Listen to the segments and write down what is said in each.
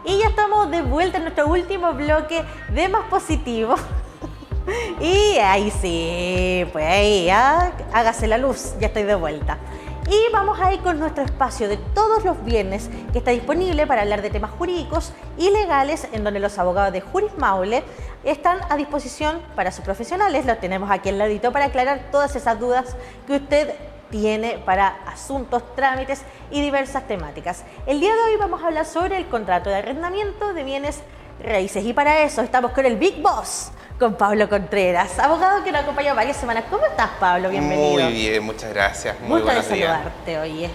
Y ya estamos de vuelta en nuestro último bloque de Más Positivo. Y ahí sí, pues ahí, hágase la luz, ya estoy de vuelta. Y vamos a ir con nuestro espacio de todos los viernes, que está disponible para hablar de temas jurídicos y legales, en donde los abogados de Juris Maule están a disposición para sus profesionales. Los tenemos aquí al ladito para aclarar todas esas dudas que usted tiene para asuntos, trámites y diversas temáticas. El día de hoy vamos a hablar sobre el contrato de arrendamiento de bienes raíces. Y para eso estamos con el Big Boss, con Pablo Contreras, abogado que nos acompaña varias semanas. ¿Cómo estás, Pablo? Bienvenido. Muy bien, muchas gracias. Muy Gusto de buenos días. saludarte, oye.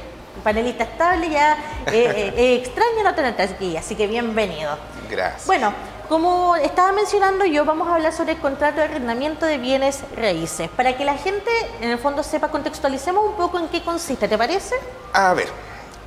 Panelista estable, ya extraño no tenerte aquí, así que bienvenido. Gracias. Bueno, como estaba mencionando yo, vamos a hablar sobre el contrato de arrendamiento de bienes raíces. Para que la gente, en el fondo, sepa, contextualicemos un poco en qué consiste, ¿te parece? A ver,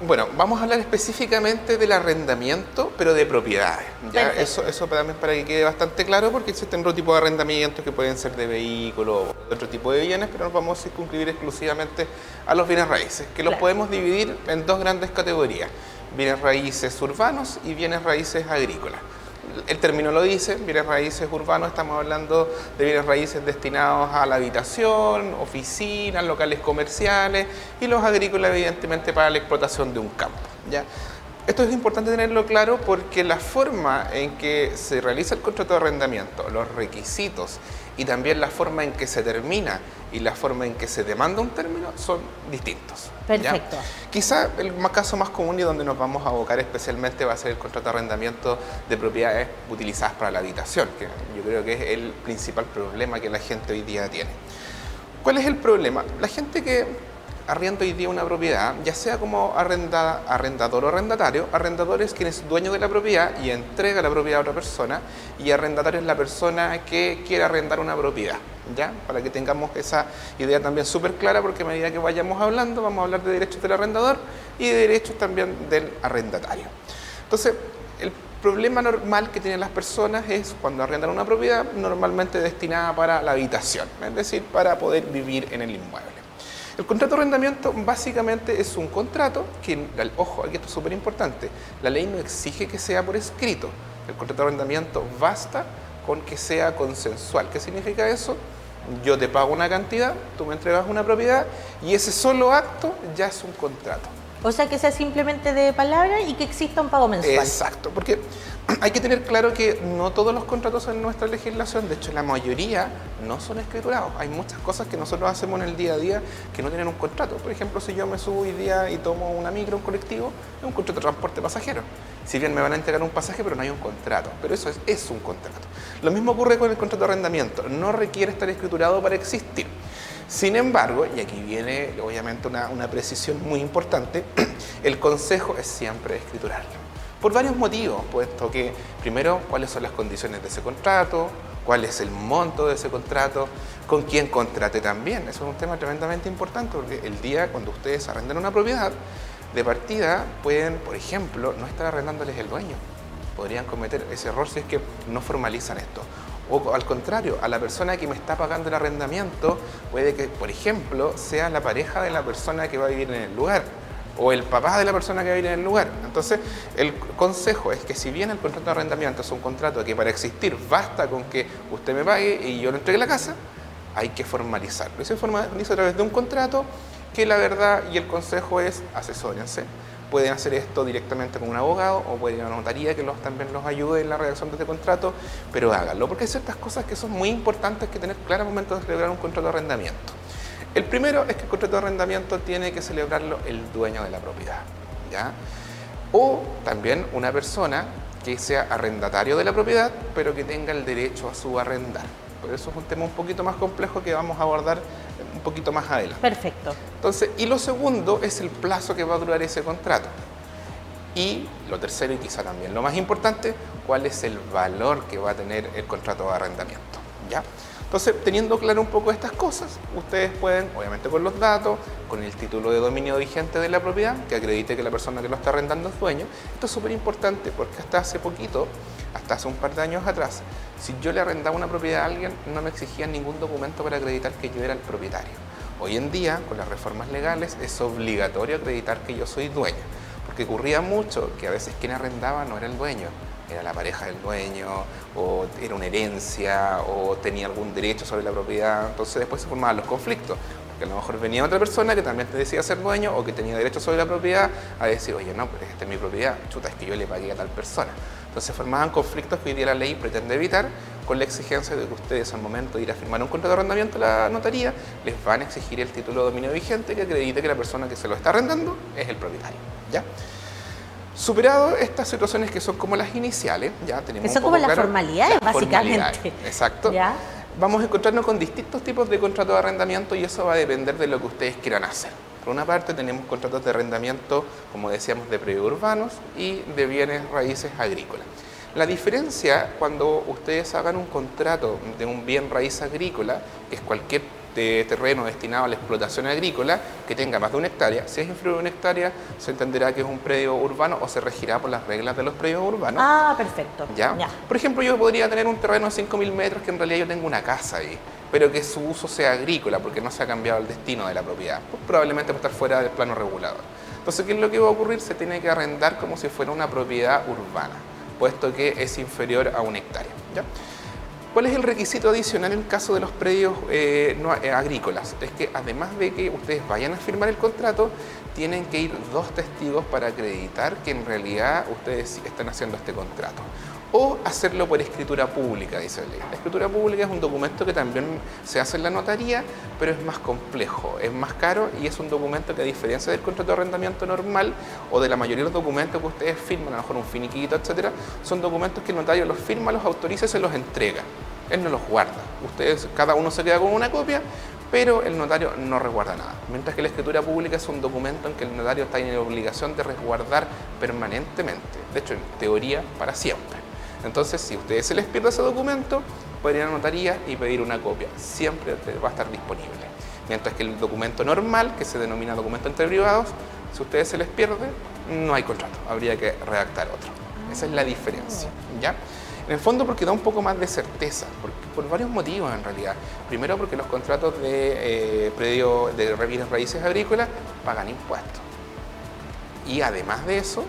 bueno, vamos a hablar específicamente del arrendamiento, pero de propiedades. ¿Ya? Eso también para que quede bastante claro, porque existen otro tipo de arrendamientos que pueden ser de vehículos o de otro tipo de bienes, pero nos vamos a circunscribir exclusivamente a los bienes raíces, que los podemos dividir en dos grandes categorías: bienes raíces urbanos y bienes raíces agrícolas. El término lo dice, bienes raíces urbanos, estamos hablando de bienes raíces destinados a la habitación, oficinas, locales comerciales, y los agrícolas evidentemente para la explotación de un campo, ¿ya? Esto es importante tenerlo claro porque la forma en que se realiza el contrato de arrendamiento, los requisitos y también la forma en que se termina y la forma en que se demanda un término son distintos. Perfecto. ¿Ya? Quizá el caso más común y donde nos vamos a abocar especialmente va a ser el contrato de arrendamiento de propiedades utilizadas para la habitación, que yo creo que es el principal problema que la gente hoy día tiene. ¿Cuál es el problema? La gente que arrienda hoy día una propiedad, ya sea como arrendador o arrendatario. Arrendador es quien es dueño de la propiedad y entrega la propiedad a otra persona, y arrendatario es la persona que quiere arrendar una propiedad, ¿ya? Para que tengamos esa idea también súper clara, porque a medida que vayamos hablando vamos a hablar de derechos del arrendador y de derechos también del arrendatario. Entonces, el problema normal que tienen las personas es cuando arrendan una propiedad normalmente destinada para la habitación, es decir, para poder vivir en el inmueble. El contrato de arrendamiento básicamente es un contrato que, ojo, aquí esto es súper importante, la ley no exige que sea por escrito. El contrato de arrendamiento basta con que sea consensual. ¿Qué significa eso? Yo te pago una cantidad, tú me entregas una propiedad y ese solo acto ya es un contrato. O sea, que sea simplemente de palabra y que exista un pago mensual. Exacto, porque hay que tener claro que no todos los contratos en nuestra legislación, de hecho la mayoría, no son escriturados. Hay muchas cosas que nosotros hacemos en el día a día que no tienen un contrato. Por ejemplo, si yo me subo hoy día y tomo una micro, un colectivo, es un contrato de transporte pasajero. Si bien me van a entregar un pasaje, pero no hay un contrato. Pero eso es un contrato. Lo mismo ocurre con el contrato de arrendamiento. No requiere estar escriturado para existir. Sin embargo, y aquí viene obviamente una precisión muy importante, el consejo es siempre escriturarlo. Por varios motivos, puesto que, primero, cuáles son las condiciones de ese contrato, cuál es el monto de ese contrato, con quién contrate también. Eso es un tema tremendamente importante, porque el día cuando ustedes arrendan una propiedad, de partida pueden, por ejemplo, no estar arrendándoles el dueño. Podrían cometer ese error si es que no formalizan esto. O al contrario, a la persona que me está pagando el arrendamiento puede que, por ejemplo, sea la pareja de la persona que va a vivir en el lugar o el papá de la persona que va a vivir en el lugar. Entonces, el consejo es que si bien el contrato de arrendamiento es un contrato que para existir basta con que usted me pague y yo le entregue la casa, hay que formalizarlo. Y se formaliza a través de un contrato que la verdad y el consejo es asesórense. Pueden hacer esto directamente con un abogado o pueden ir a una notaría que también los ayude en la redacción de este contrato, pero háganlo, porque hay ciertas cosas que son muy importantes que tener claro al momento de celebrar un contrato de arrendamiento. El primero es que el contrato de arrendamiento tiene que celebrarlo el dueño de la propiedad, ¿ya? O también una persona que sea arrendatario de la propiedad, pero que tenga el derecho a subarrendar. Por eso es un tema un poquito más complejo que vamos a abordar un poquito más adelante. Perfecto. Entonces, y lo segundo es el plazo que va a durar ese contrato. Y lo tercero, y quizá también lo más importante, cuál es el valor que va a tener el contrato de arrendamiento, ¿ya? Entonces, teniendo claro un poco estas cosas, ustedes pueden, obviamente con los datos, con el título de dominio vigente de la propiedad, que acredite que la persona que lo está arrendando es dueño. Esto es súper importante porque hasta hace poquito, hasta hace un par de años atrás, si yo le arrendaba una propiedad a alguien, no me exigían ningún documento para acreditar que yo era el propietario. Hoy en día, con las reformas legales, es obligatorio acreditar que yo soy dueño. porque ocurría mucho que a veces quien arrendaba no era el dueño, era la pareja del dueño, o era una herencia, o tenía algún derecho sobre la propiedad. Entonces después se formaban los conflictos, porque a lo mejor venía otra persona que también te decía ser dueño o que tenía derecho sobre la propiedad a decir, oye, no, pero esta es mi propiedad, chuta, es que yo le pagué a tal persona. Entonces formaban conflictos que hoy día la ley pretende evitar, con la exigencia de que ustedes al momento de ir a firmar un contrato de arrendamiento a la notaría, les van a exigir el título de dominio vigente que acredite que la persona que se lo está arrendando es el propietario, ¿ya? Superado estas situaciones que son como las iniciales, ya tenemos Eso un poco como las claro formalidades, las básicamente. formalidades, exacto. ¿Ya? Vamos a encontrarnos con distintos tipos de contratos de arrendamiento y eso va a depender de lo que ustedes quieran hacer. Por una parte tenemos contratos de arrendamiento, como decíamos, de predios urbanos y de bienes raíces agrícolas. La diferencia cuando ustedes hagan un contrato de un bien raíz agrícola, que es cualquier terreno destinado a la explotación agrícola que tenga más de 1 hectárea, si es inferior a 1 hectárea se entenderá que es un predio urbano o se regirá por las reglas de los predios urbanos. Ah, perfecto. ¿Ya? Por ejemplo, yo podría tener un terreno de 5.000 metros que en realidad yo tengo una casa ahí, pero que su uso sea agrícola porque no se ha cambiado el destino de la propiedad, pues probablemente va a estar fuera del plano regulador. Entonces, ¿qué es lo que va a ocurrir? Se tiene que arrendar como si fuera una propiedad urbana, puesto que es inferior a 1 hectárea. ¿Ya? ¿Cuál es el requisito adicional en el caso de los predios agrícolas? Es que además de que ustedes vayan a firmar el contrato, tienen que ir 2 testigos para acreditar que en realidad ustedes están haciendo este contrato. O hacerlo por escritura pública, dice la ley. La escritura pública es un documento que también se hace en la notaría, pero es más complejo, es más caro y es un documento que, a diferencia del contrato de arrendamiento normal o de la mayoría de los documentos que ustedes firman, a lo mejor un finiquito, etcétera, son documentos que el notario los firma, los autoriza y se los entrega. Él no los guarda. Ustedes, cada uno se queda con una copia, pero el notario no resguarda nada. Mientras que la escritura pública es un documento en que el notario está en la obligación de resguardar permanentemente, de hecho, en teoría, para siempre. Entonces, si a ustedes se les pierde ese documento, pueden ir a la notaría y pedir una copia. Siempre va a estar disponible. Mientras que el documento normal, que se denomina documento entre privados, si a ustedes se les pierde, no hay contrato. Habría que redactar otro. Esa es la diferencia, ¿ya? En el fondo porque da un poco más de certeza, por varios motivos en realidad. Primero porque los contratos de bienes raíces agrícolas pagan impuestos. Y además de eso,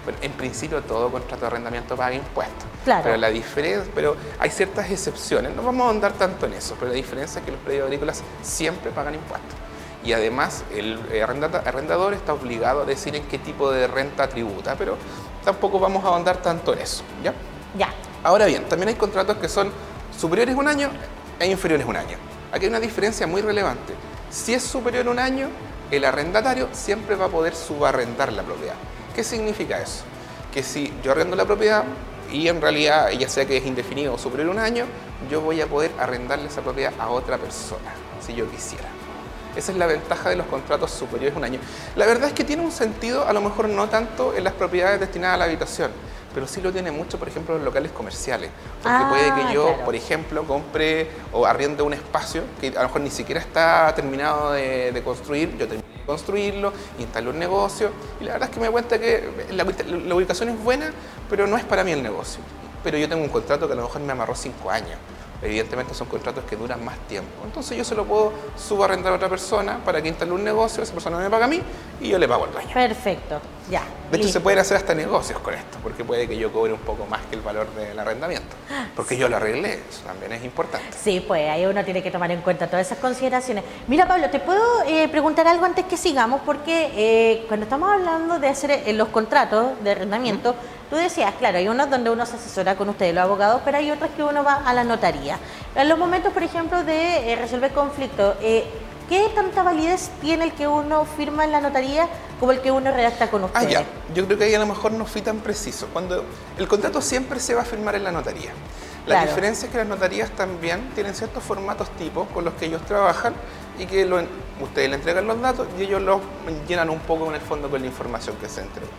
bueno, en principio todo contrato de arrendamiento paga impuestos. Claro. Pero la diferencia, pero hay ciertas excepciones, no vamos a ahondar tanto en eso, pero la diferencia es que los predios agrícolas siempre pagan impuestos. Y además el arrendador está obligado a decir en qué tipo de renta tributa, pero tampoco vamos a ahondar tanto en eso, ¿ya? Ya. Ahora bien, también hay contratos que son superiores a 1 año e inferiores a 1 año. Aquí hay una diferencia muy relevante. Si es superior a 1 año, el arrendatario siempre va a poder subarrendar la propiedad. ¿Qué significa eso? Que si yo arrendo la propiedad y en realidad, ya sea que es indefinido o superior a 1 año, yo voy a poder arrendarle esa propiedad a otra persona, si yo quisiera. Esa es la ventaja de los contratos superiores a 1 año. La verdad es que tiene un sentido, a lo mejor no tanto en las propiedades destinadas a la habitación, pero sí lo tiene mucho, por ejemplo, en los locales comerciales. Porque puede que yo, claro, por ejemplo, compre o arriende un espacio que a lo mejor ni siquiera está terminado de construir, yo termino de construirlo, instalo un negocio, y la verdad es que me doy cuenta que la ubicación es buena, pero no es para mí el negocio. Pero yo tengo un contrato que a lo mejor me amarró 5 años. Evidentemente son contratos que duran más tiempo. Entonces yo se lo puedo subarrendar a otra persona para que instale un negocio, esa persona me paga a mí y yo le pago al dueño. Perfecto, ya. De hecho, Listo. se pueden hacer hasta negocios con esto, porque puede que yo cobre un poco más que el valor del arrendamiento, porque yo lo arreglé, eso también es importante. Sí, pues ahí uno tiene que tomar en cuenta todas esas consideraciones. Mira, Pablo, te puedo preguntar algo antes que sigamos, porque cuando estamos hablando de hacer los contratos de arrendamiento, tú decías, claro, hay unos donde uno se asesora con ustedes, los abogados, pero hay otros que uno va a la notaría. En los momentos, por ejemplo, de resolver conflictos, ¿qué tanta validez tiene el que uno firma en la notaría como el que uno redacta con ustedes? Ya. Yo creo que ahí a lo mejor no fui tan preciso. Cuando el contrato siempre se va a firmar en la notaría. La Claro. diferencia es que las notarías también tienen ciertos formatos tipos con los que ellos trabajan y que ustedes le entregan los datos y ellos los llenan un poco en el fondo con la información que se entrega.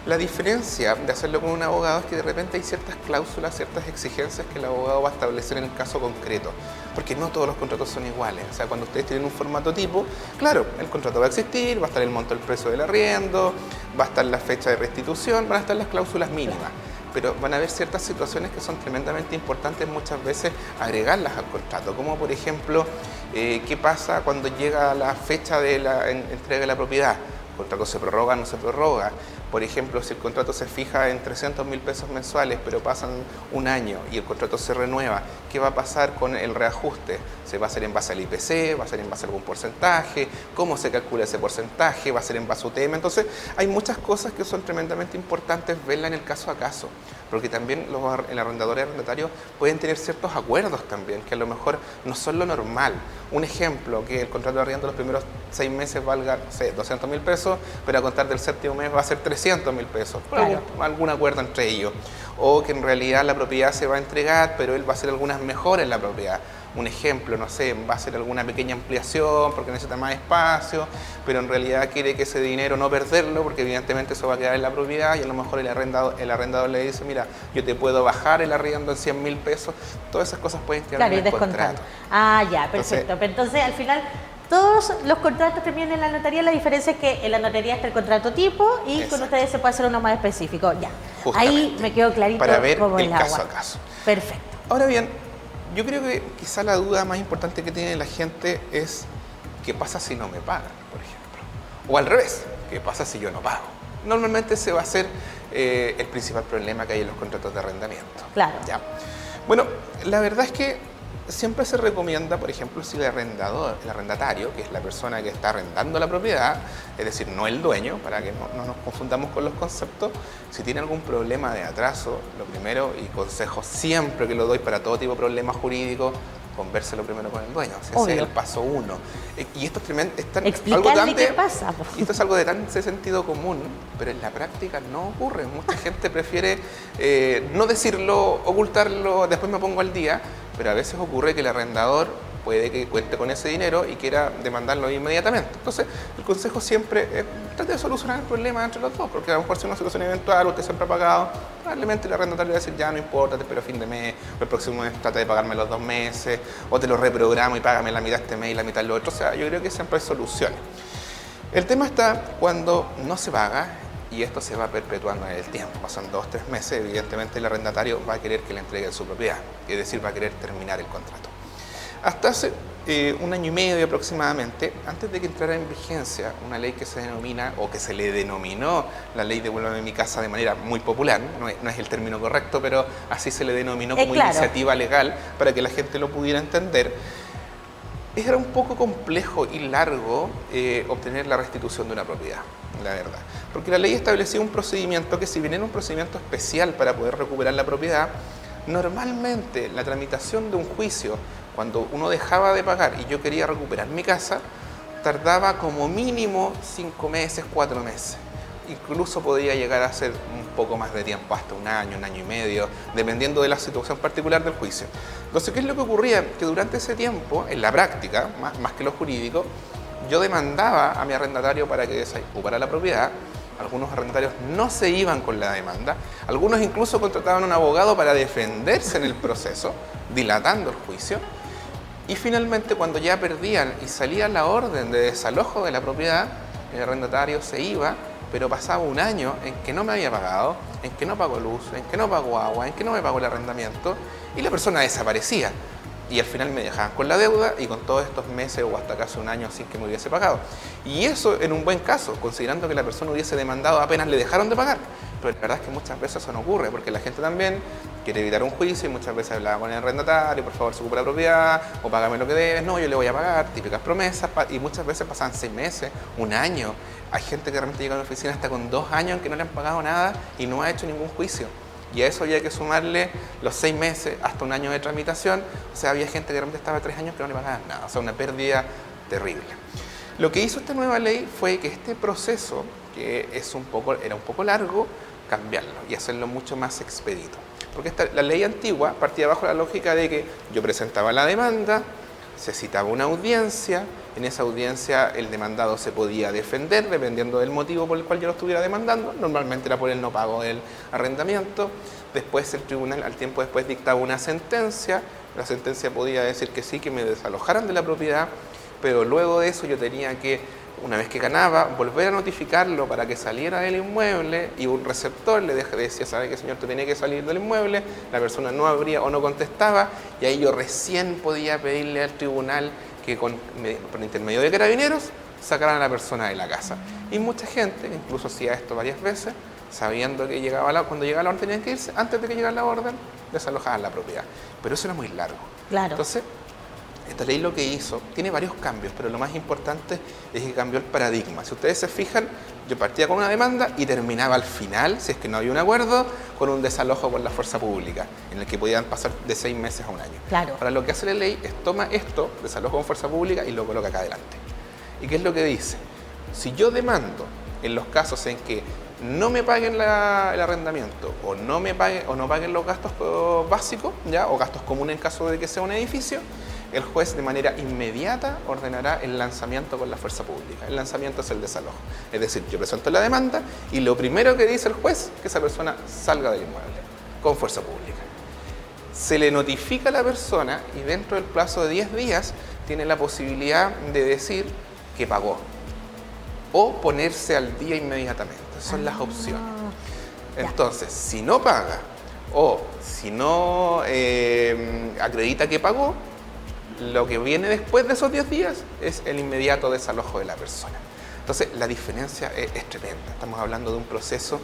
La diferencia de hacerlo con un abogado es que de repente hay ciertas cláusulas, ciertas exigencias que el abogado va a establecer en el caso concreto, porque no todos los contratos son iguales. O sea, cuando ustedes tienen un formato tipo, claro, el contrato va a existir, va a estar el monto del precio del arriendo, va a estar la fecha de restitución, van a estar las cláusulas mínimas, pero van a haber ciertas situaciones que son tremendamente importantes muchas veces agregarlas al contrato, como por ejemplo, qué pasa cuando llega la fecha de la entrega de la propiedad. contrato se prorroga o no se prorroga. Por ejemplo, si el contrato se fija en 300.000 pesos mensuales, pero pasan un año y el contrato se renueva, ¿qué va a pasar con el reajuste? ¿Se va a hacer en base al IPC? ¿Va a ser en base a algún porcentaje? ¿Cómo se calcula ese porcentaje? ¿Va a ser en base a UTM? Entonces, hay muchas cosas que son tremendamente importantes verla en el caso a caso, porque también el arrendador y arrendatario pueden tener ciertos acuerdos también, que a lo mejor no son lo normal. Un ejemplo, que el contrato de arriendo los primeros 6 meses valga, no sé, 200.000 pesos, pero a contar del séptimo mes va a ser 300.000 pesos, por Claro. algún acuerdo entre ellos. O que en realidad la propiedad se va a entregar, pero él va a hacer algunas mejoras en la propiedad. Un ejemplo, no sé, va a hacer alguna pequeña ampliación porque necesita más espacio, pero en realidad quiere que ese dinero no perderlo porque evidentemente eso va a quedar en la propiedad y a lo mejor el arrendador le dice, mira, yo te puedo bajar el arriendo en 100.000 pesos. Todas esas cosas pueden quedar Claro, y en el descontando. contrato. Ah, ya, perfecto. Entonces, al final, todos los contratos terminan en la notaría. La diferencia es que en la notaría está el contrato tipo y con Exacto. ustedes se puede hacer uno más específico. Ya, Justamente. ahí me quedó clarito Para ver como el el caso agua. a caso. Perfecto. Ahora bien, yo creo que quizá la duda más importante que tiene la gente es ¿qué pasa si no me pagan, por ejemplo? O al revés, ¿qué pasa si yo no pago? Normalmente ese va a ser el principal problema que hay en los contratos de arrendamiento. Claro. ¿Ya? Bueno, la verdad es que siempre se recomienda, por ejemplo, si el arrendatario, que es la persona que está arrendando la propiedad, es decir, no el dueño, para que no nos confundamos con los conceptos, si tiene algún problema de atraso, lo primero, y consejo siempre que lo doy para todo tipo de problemas jurídicos, convérselo primero con el dueño. O sea, ese es Obvio. el paso 1. Y esto es tremendo. Explicarle qué pasa. Y esto es algo de tan de sentido común, pero en la práctica no ocurre. Mucha gente prefiere no decirlo, ocultarlo, después me pongo al día, pero a veces ocurre que el arrendador puede que cuente con ese dinero y quiera demandarlo inmediatamente. Entonces, el consejo siempre es trate de solucionar el problema entre los dos, porque a lo mejor si es una situación eventual, usted siempre ha pagado, probablemente el arrendatario va a decir, ya no importa, te espero a fin de mes, o el próximo mes trata de pagarme los 2 meses, o te lo reprogramo y págame la mitad este mes y la mitad el otro. O sea, yo creo que siempre hay soluciones. El tema está cuando no se paga y esto se va perpetuando en el tiempo. Pasan 2 o 3 meses, evidentemente el arrendatario va a querer que le entreguen su propiedad, es decir, va a querer terminar el contrato. Hasta hace 1 año y medio aproximadamente, antes de que entrara en vigencia una ley que se denomina, o que se le denominó la ley Devuélveme mi casa de manera muy popular, no es el término correcto, pero así se le denominó como claro. iniciativa legal para que la gente lo pudiera entender. Era un poco complejo y largo obtener la restitución de una propiedad, la verdad. Porque la ley establecía un procedimiento que, si bien era un procedimiento especial para poder recuperar la propiedad, normalmente la tramitación de un juicio, cuando uno dejaba de pagar y yo quería recuperar mi casa, tardaba como mínimo 5 meses, 4 meses. Incluso podía llegar a ser un poco más de tiempo, hasta 1 año, 1 año y medio, dependiendo de la situación particular del juicio. Entonces, ¿qué es lo que ocurría? Que durante ese tiempo, en la práctica, más que lo jurídico, yo demandaba a mi arrendatario para que desocupara la propiedad. Algunos arrendatarios no se iban con la demanda, algunos incluso contrataban a un abogado para defenderse en el proceso, dilatando el juicio. Y finalmente, cuando ya perdían y salía la orden de desalojo de la propiedad, el arrendatario se iba, pero pasaba 1 año en que no me había pagado, en que no pagó luz, en que no pagó agua, en que no me pagó el arrendamiento, y la persona desaparecía. Y al final me dejaban con la deuda y con todos estos meses o hasta casi 1 año sin que me hubiese pagado. Y eso en un buen caso, considerando que la persona hubiese demandado apenas le dejaron de pagar. Pero la verdad es que muchas veces eso no ocurre, porque la gente también quiere evitar un juicio y muchas veces hablaba con el arrendatario, por favor, se ocupa la propiedad, o págame lo que debes, no, yo le voy a pagar, típicas promesas, y muchas veces pasan 6 meses, 1 año. Hay gente que realmente llega a la oficina hasta con 2 años en que no le han pagado nada y no ha hecho ningún juicio. Y a eso ya hay que sumarle los 6 meses hasta 1 año de tramitación. O sea, había gente que realmente estaba 3 años que no le pagaban nada. O sea, una pérdida terrible. Lo que hizo esta nueva ley fue que este proceso, que era un poco largo, cambiarlo y hacerlo mucho más expedito. Porque la ley antigua partía bajo la lógica de que yo presentaba la demanda, se citaba una audiencia, en esa audiencia el demandado se podía defender dependiendo del motivo por el cual yo lo estuviera demandando, normalmente era por el no pago del arrendamiento. Después el tribunal al tiempo después dictaba una sentencia, la sentencia podía decir que sí, que me desalojaran de la propiedad, pero luego de eso yo tenía que, una vez que ganaba, volver a notificarlo para que saliera del inmueble, y un receptor le decía, ¿sabe qué, señor? Tú tienes que salir del inmueble, la persona no abría o no contestaba, y ahí yo recién podía pedirle al tribunal que por intermedio de Carabineros sacaran a la persona de la casa. Y mucha gente, incluso hacía esto varias veces, sabiendo que cuando llegaba la orden tenían que irse, antes de que llegara la orden, desalojaban la propiedad. Pero eso era muy largo. Claro. Entonces, esta ley lo que hizo, tiene varios cambios, pero lo más importante es que cambió el paradigma. Si ustedes se fijan, yo partía con una demanda y terminaba al final, si es que no había un acuerdo, con un desalojo por la fuerza pública, en el que podían pasar de 6 meses a un año. Claro. Ahora lo que hace la ley es toma esto, desalojo con fuerza pública, y lo coloca acá adelante. ¿Y qué es lo que dice? Si yo demando en los casos en que no me paguen el arrendamiento o no paguen los gastos básicos, ¿ya? O gastos comunes en caso de que sea un edificio, el juez de manera inmediata ordenará el lanzamiento con la fuerza pública. El lanzamiento es el desalojo. Es decir, yo presento la demanda y lo primero que dice el juez es que esa persona salga del inmueble con fuerza pública. Se le notifica a la persona y dentro del plazo de 10 días tiene la posibilidad de decir que pagó o ponerse al día inmediatamente. Son las opciones. Entonces, si no paga o si no acredita que pagó, lo que viene después de esos 10 días es el inmediato desalojo de la persona. Entonces, la diferencia es tremenda. Estamos hablando de un proceso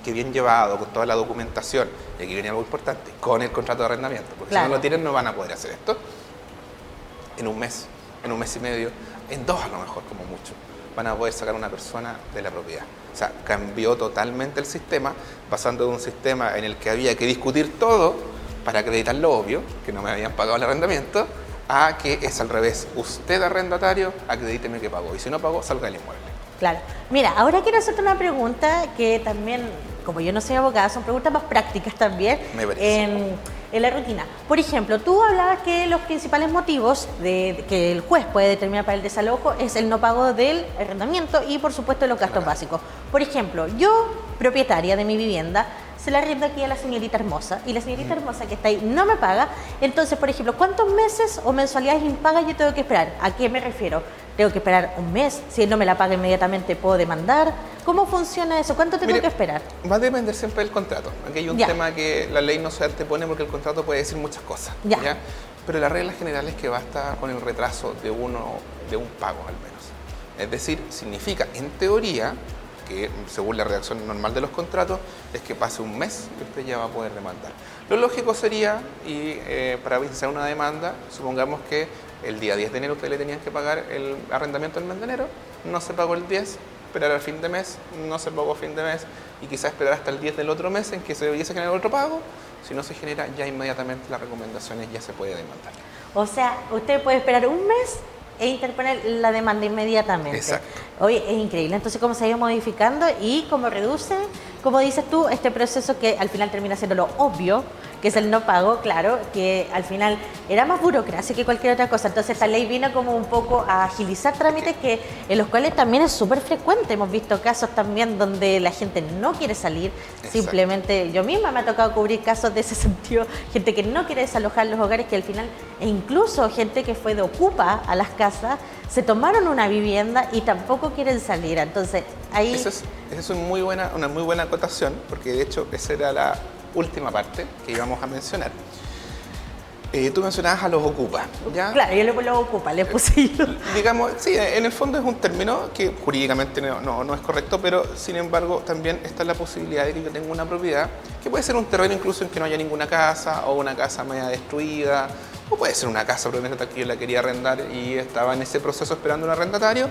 que bien llevado, con toda la documentación, y aquí viene algo importante, con el contrato de arrendamiento, porque si no lo tienen no van a poder hacer esto en un mes y medio, en 2 a lo mejor, como mucho, van a poder sacar a una persona de la propiedad. O sea, cambió totalmente el sistema, pasando de un sistema en el que había que discutir todo para acreditar lo obvio, que no me habían pagado el arrendamiento, a que es al revés. Usted, arrendatario, acredíteme que pagó, y si no pagó, salga del inmueble. Claro. Mira, ahora quiero hacerte una pregunta que también, como yo no soy abogada, son preguntas más prácticas también en la rutina. Por ejemplo, tú hablabas que los principales motivos de que el juez puede determinar para el desalojo es el no pago del arrendamiento y, por supuesto, los gastos básicos. Por ejemplo, yo, propietaria de mi vivienda, se la arriendo aquí a la señorita Hermosa y la señorita Hermosa que está ahí no me paga. Entonces, por ejemplo, ¿cuántos meses o mensualidades impagas yo tengo que esperar? ¿A qué me refiero? ¿Tengo que esperar un mes? Si él no me la paga inmediatamente, ¿puedo demandar? ¿Cómo funciona eso? ¿Cuánto tengo que esperar? Va a depender siempre del contrato. Aquí hay un tema que la ley no se antepone porque el contrato puede decir muchas cosas. ¿Ya? Pero la regla general es que basta con el retraso de un pago al menos. Es decir, significa, en teoría, que según la redacción normal de los contratos, es que pase un mes y usted ya va a poder demandar. Lo lógico sería, para iniciar una demanda, supongamos que el día 10 de enero usted le tenían que pagar el arrendamiento del mes de enero, no se pagó el 10, esperar al fin de mes, no se pagó fin de mes, y quizás esperar hasta el 10 del otro mes en que se debiese generar otro pago. Si no se genera, ya inmediatamente las recomendaciones ya se puede demandar. O sea, usted puede esperar un mes e interponer la demanda inmediatamente. Exacto. Oye, es increíble. Entonces, cómo se ha ido modificando y cómo reduce, como dices tú, este proceso que al final termina siendo lo obvio, que es el no pago, claro, que al final era más burocracia que cualquier otra cosa. Entonces, esta ley vino como un poco a agilizar trámites que en los cuales también es súper frecuente. Hemos visto casos también donde la gente no quiere salir. Exacto. Simplemente, yo misma me ha tocado cubrir casos de ese sentido, gente que no quiere desalojar los hogares, que al final, e incluso gente que fue de ocupa a las casas, se tomaron una vivienda y tampoco quieren salir. Entonces, ahí... Esa es una muy buena acotación, porque de hecho esa era la última parte que íbamos a mencionar. Tú mencionabas a los ocupas, ¿ya? Claro, yo los ocupa, le puse yo. Digamos, sí, en el fondo es un término que jurídicamente no es correcto, pero sin embargo también está la posibilidad de que yo tenga una propiedad, que puede ser un terreno incluso en que no haya ninguna casa, o una casa media destruida, o puede ser una casa probablemente que yo la quería arrendar y estaba en ese proceso esperando un arrendatario,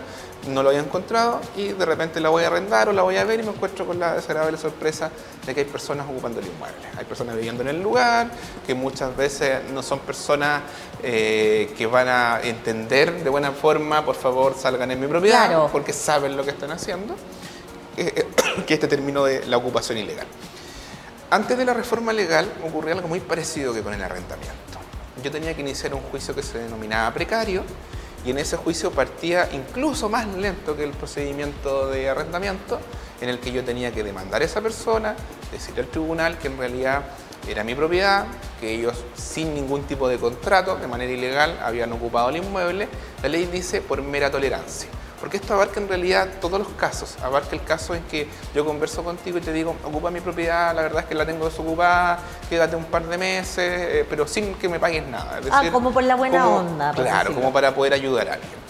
no lo había encontrado y de repente la voy a arrendar o la voy a ver y me encuentro con la desagradable sorpresa de que hay personas ocupando el inmueble. Hay personas viviendo en el lugar, que muchas veces no son personas que van a entender de buena forma, por favor salgan en mi propiedad, claro, porque saben lo que están haciendo, que este término de la ocupación ilegal. Antes de la reforma legal ocurría algo muy parecido que con el arrendamiento. Yo tenía que iniciar un juicio que se denominaba precario y en ese juicio partía incluso más lento que el procedimiento de arrendamiento, en el que yo tenía que demandar a esa persona, decirle al tribunal que en realidad era mi propiedad, que ellos sin ningún tipo de contrato, de manera ilegal, habían ocupado el inmueble. La ley dice por mera tolerancia, porque esto abarca en realidad todos los casos. Abarca el caso en que yo converso contigo y te digo, ocupa mi propiedad, la verdad es que la tengo desocupada, quédate un par de meses, pero sin que me pagues nada. Es decir, como por la buena onda. Claro, como para poder ayudar a alguien.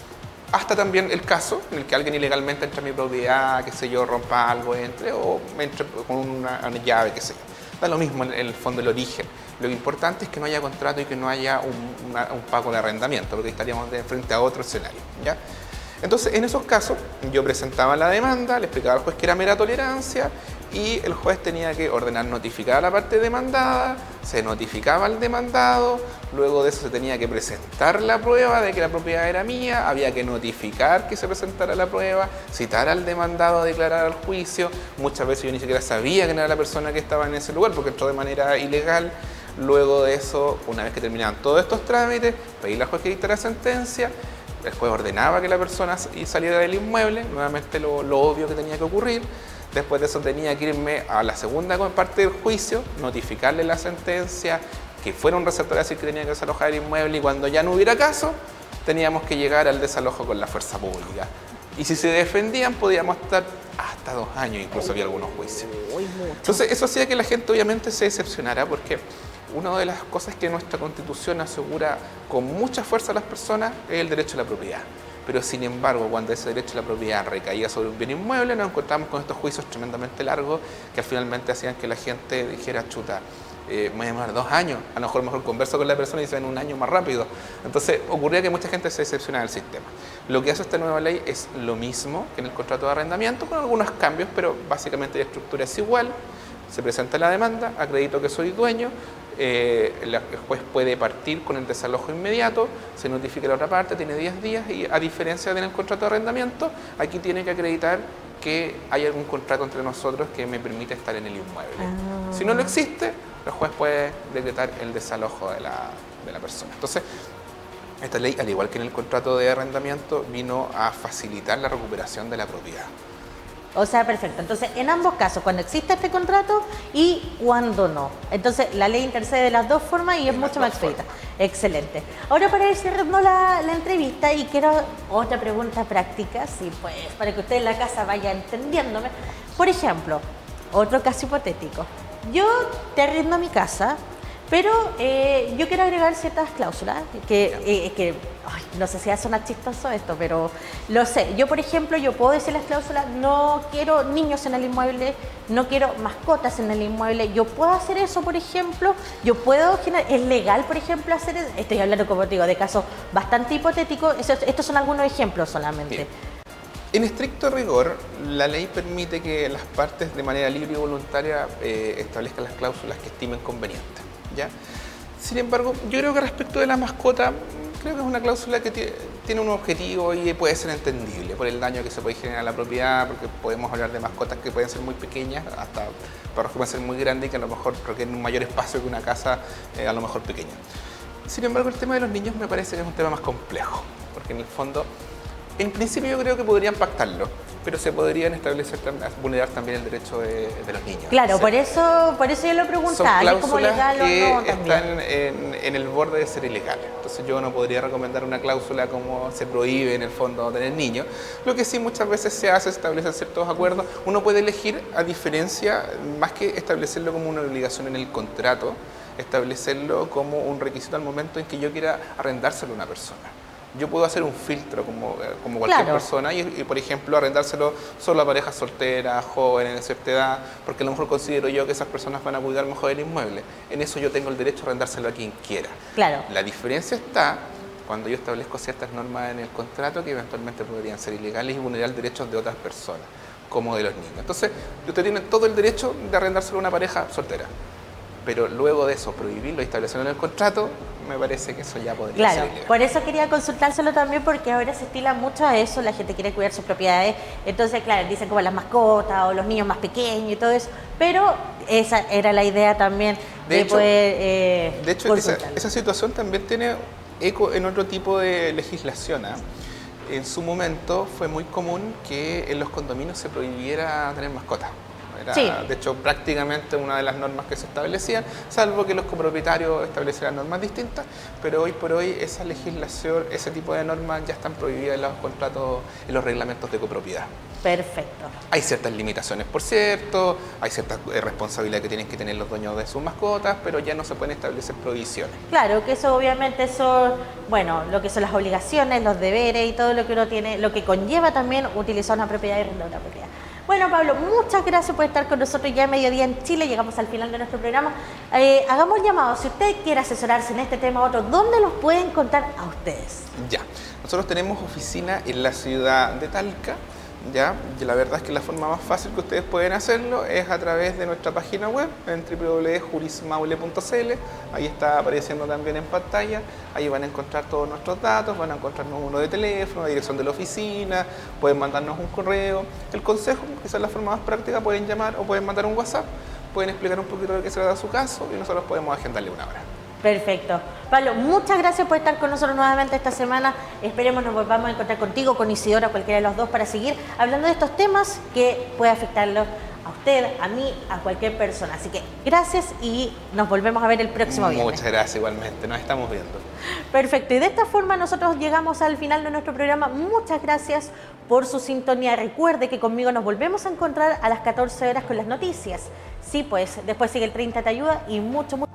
Hasta también el caso en el que alguien ilegalmente entra a mi propiedad, qué sé yo, rompa algo, entre, o me entre con una llave, qué sé yo. Da lo mismo en el fondo el origen. Lo importante es que no haya contrato y que no haya un pago de arrendamiento, porque estaríamos de frente a otro escenario, ¿ya? Entonces, en esos casos, yo presentaba la demanda, le explicaba al juez que era mera tolerancia y el juez tenía que ordenar notificar a la parte demandada, se notificaba al demandado, luego de eso se tenía que presentar la prueba de que la propiedad era mía, había que notificar que se presentara la prueba, citar al demandado a declarar al juicio. Muchas veces yo ni siquiera sabía quién era la persona que estaba en ese lugar porque entró de manera ilegal. Luego de eso, una vez que terminaban todos estos trámites, pedí al juez que dictara sentencia. El juez ordenaba que la persona saliera del inmueble, nuevamente lo obvio que tenía que ocurrir. Después de eso tenía que irme a la segunda parte del juicio, notificarle la sentencia, que fuera un receptor a decir que tenía que desalojar el inmueble y cuando ya no hubiera caso, teníamos que llegar al desalojo con la fuerza pública. Y si se defendían, podíamos estar hasta 2 años, incluso había algunos juicios. Entonces eso hacía que la gente obviamente se decepcionara porque una de las cosas que nuestra Constitución asegura con mucha fuerza a las personas es el derecho a la propiedad. Pero sin embargo, cuando ese derecho a la propiedad recaía sobre un bien inmueble, nos encontramos con estos juicios tremendamente largos que finalmente hacían que la gente dijera, chuta, me voy a demorar 2 años, a lo mejor converso con la persona y se ven 1 año más rápido. Entonces ocurría que mucha gente se decepcionaba del sistema. Lo que hace esta nueva ley es lo mismo que en el contrato de arrendamiento, con algunos cambios, pero básicamente la estructura es igual. Se presenta la demanda, acredito que soy dueño, el juez puede partir con el desalojo inmediato, se notifica a la otra parte, tiene 10 días y a diferencia del contrato de arrendamiento, aquí tiene que acreditar que hay algún contrato entre nosotros que me permite estar en el inmueble. Si no lo existe, el juez puede decretar el desalojo de la persona. Entonces, esta ley, al igual que en el contrato de arrendamiento, vino a facilitar la recuperación de la propiedad. O sea, perfecto. Entonces, en ambos casos, cuando existe este contrato y cuando no. Entonces, la ley intercede de las dos formas y es mucho más expedita. Excelente. Ahora, para ir cerrando la entrevista, y quiero otra pregunta práctica, sí, pues, para que usted en la casa vaya entendiéndome. Por ejemplo, otro caso hipotético. Yo te arriendo mi casa, pero yo quiero agregar ciertas cláusulas que ay, no sé si va a sonar chistoso esto, pero lo sé. Yo, por ejemplo, yo puedo decir las cláusulas, no quiero niños en el inmueble, no quiero mascotas en el inmueble. Yo puedo hacer eso, por ejemplo. Yo puedo generar, es legal, por ejemplo, hacer eso. Estoy hablando, como te digo, de casos bastante hipotéticos. Estos son algunos ejemplos solamente. Bien. En estricto rigor, la ley permite que las partes de manera libre y voluntaria establezcan las cláusulas que estimen convenientes, ¿ya? Sin embargo, yo creo que respecto de la mascota, creo que es una cláusula que tiene un objetivo y puede ser entendible por el daño que se puede generar a la propiedad, porque podemos hablar de mascotas que pueden ser muy pequeñas, hasta perros que pueden ser muy grandes y que a lo mejor requieren un mayor espacio que una casa a lo mejor pequeña. Sin embargo, el tema de los niños me parece que es un tema más complejo, porque en el fondo, en principio yo creo que podrían pactarlo, pero se podrían establecer, vulnerar también el derecho de los niños. Claro, o sea, por eso yo lo preguntaba, son ¿es como legal que o no también? están en el borde de ser ilegales. Entonces yo no podría recomendar una cláusula como se prohíbe en el fondo tener niños. Lo que sí muchas veces se hace es establecer ciertos acuerdos. Uno puede elegir, a diferencia, más que establecerlo como una obligación en el contrato, establecerlo como un requisito al momento en que yo quiera arrendárselo a una persona. Yo puedo hacer un filtro como cualquier persona y, por ejemplo, arrendárselo solo a parejas solteras, jóvenes, de cierta edad, porque a lo mejor considero yo que esas personas van a cuidar mejor el inmueble. En eso yo tengo el derecho a arrendárselo a quien quiera. Claro. La diferencia está cuando yo establezco ciertas normas en el contrato que eventualmente podrían ser ilegales y vulnerar derechos de otras personas, como de los niños. Entonces, usted tiene todo el derecho de arrendárselo a una pareja soltera. Pero luego de eso, prohibirlo y establecerlo en el contrato, me parece que eso ya podría ser ilegal. Por eso quería consultárselo también, porque ahora se estila mucho a eso, la gente quiere cuidar sus propiedades, entonces, claro, dicen como las mascotas o los niños más pequeños y todo eso, pero esa era la idea también de poder De hecho, esa situación también tiene eco en otro tipo de legislación, ¿eh? En su momento fue muy común que en los condominios se prohibiera tener mascotas. Era, Sí. de hecho, prácticamente una de las normas que se establecían, salvo que los copropietarios establecieran normas distintas, pero hoy por hoy esa legislación, ese tipo de normas ya están prohibidas en los contratos, en los reglamentos de copropiedad. Perfecto. Hay ciertas limitaciones, por cierto, hay ciertas responsabilidades que tienen que tener los dueños de sus mascotas, pero ya no se pueden establecer prohibiciones. Claro, que eso obviamente eso, bueno, lo que son las obligaciones, los deberes y todo lo que uno tiene, lo que conlleva también utilizar una propiedad y arrendar una propiedad. Bueno, Pablo, muchas gracias por estar con nosotros ya a mediodía en Chile. Llegamos al final de nuestro programa. Hagamos llamado. Si usted quiere asesorarse en este tema u otro, ¿dónde los pueden contar a ustedes? Ya, nosotros tenemos oficina en la ciudad de Talca. Ya, y la verdad es que la forma más fácil que ustedes pueden hacerlo es a través de nuestra página web en www.jurismaule.cl. Ahí está apareciendo también en pantalla. Ahí van a encontrar todos nuestros datos, van a encontrar un número de teléfono, la dirección de la oficina, pueden mandarnos un correo. El consejo, quizás es la forma más práctica, pueden llamar o pueden mandar un WhatsApp, pueden explicar un poquito de qué se trata su caso y nosotros podemos agendarle una hora. Perfecto. Pablo, muchas gracias por estar con nosotros nuevamente esta semana. Esperemos nos volvamos a encontrar contigo, con Isidora, cualquiera de los dos, para seguir hablando de estos temas que puede afectarlo a usted, a mí, a cualquier persona. Así que gracias y nos volvemos a ver el próximo viernes. Muchas gracias igualmente, nos estamos viendo. Perfecto, y de esta forma nosotros llegamos al final de nuestro programa. Muchas gracias por su sintonía. Recuerde que conmigo nos volvemos a encontrar a las 14 horas con las noticias. Sí, pues después sigue el 30 Te Ayuda y mucho más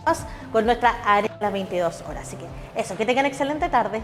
con nuestra área a las 22 horas. Así que eso, que tengan excelente tarde.